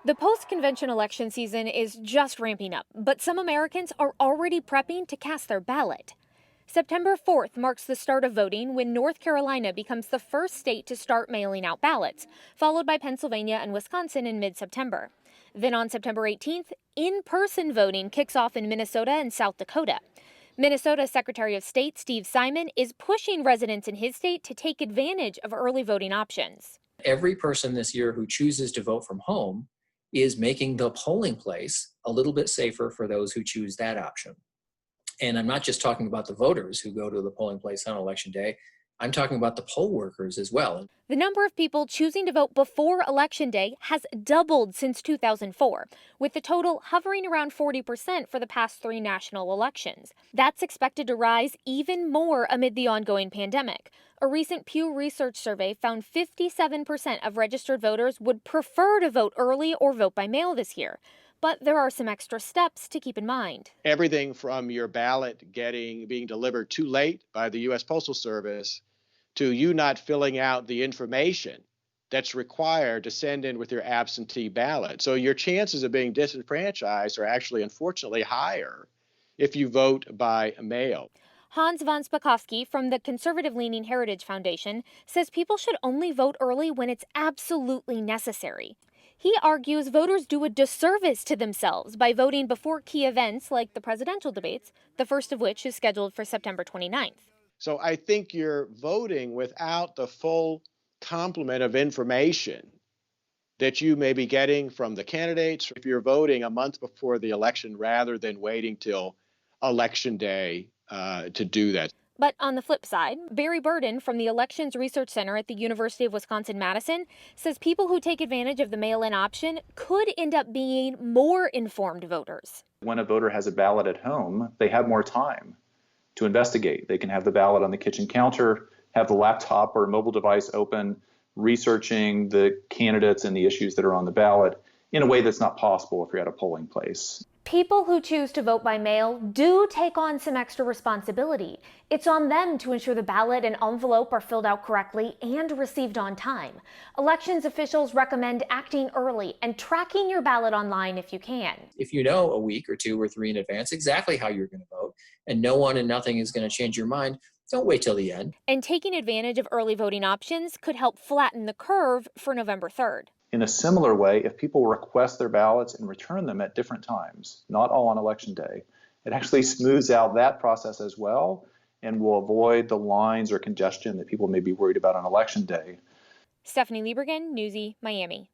The post-convention election season is just ramping up, but some Americans are already prepping to cast their ballot. September 4th marks the start of voting when North Carolina becomes the first state to start mailing out ballots, followed by Pennsylvania and Wisconsin in mid-September. Then on September 18th, in-person voting kicks off in Minnesota and South Dakota. Minnesota Secretary of State Steve Simon is pushing residents in his state to take advantage of early voting options. Every person this year who chooses to vote from home is making the polling place a little bit safer for those who choose that option. And I'm not just talking about the voters who go to the polling place on election day. I'm talking about the poll workers as well. The number of people choosing to vote before Election Day has doubled since 2004, with the total hovering around 40% for the past 3 national elections. That's expected to rise even more amid the ongoing pandemic. A recent Pew Research survey found 57% of registered voters would prefer to vote early or vote by mail this year. But there are some extra steps to keep in mind. Everything from your ballot being delivered too late by the U.S. Postal Service to you not filling out the information that's required to send in with your absentee ballot. So your chances of being disenfranchised are actually, unfortunately, higher if you vote by mail. Hans von Spakovsky from the conservative-leaning Heritage Foundation says people should only vote early when it's absolutely necessary. He argues voters do a disservice to themselves by voting before key events like the presidential debates, the first of which is scheduled for September 29th. So I think you're voting without the full complement of information that you may be getting from the candidates if you're voting a month before the election rather than waiting till Election Day to do that. But on the flip side, Barry Burden from the Elections Research Center at the University of Wisconsin-Madison says people who take advantage of the mail-in option could end up being more informed voters. When a voter has a ballot at home, they have more time to investigate. They can have the ballot on the kitchen counter, have the laptop or mobile device open, researching the candidates and the issues that are on the ballot in a way that's not possible if you're at a polling place. People who choose to vote by mail do take on some extra responsibility. It's on them to ensure the ballot and envelope are filled out correctly and received on time. Elections officials recommend acting early and tracking your ballot online if you can. If you know a week or 2 or 3 in advance exactly how you're going to vote, and no one and nothing is going to change your mind, don't wait till the end. And taking advantage of early voting options could help flatten the curve for November 3rd. In a similar way, if people request their ballots and return them at different times, not all on Election Day, it actually smooths out that process as well and will avoid the lines or congestion that people may be worried about on Election Day. Stephanie Liebergen, Newsy, Miami.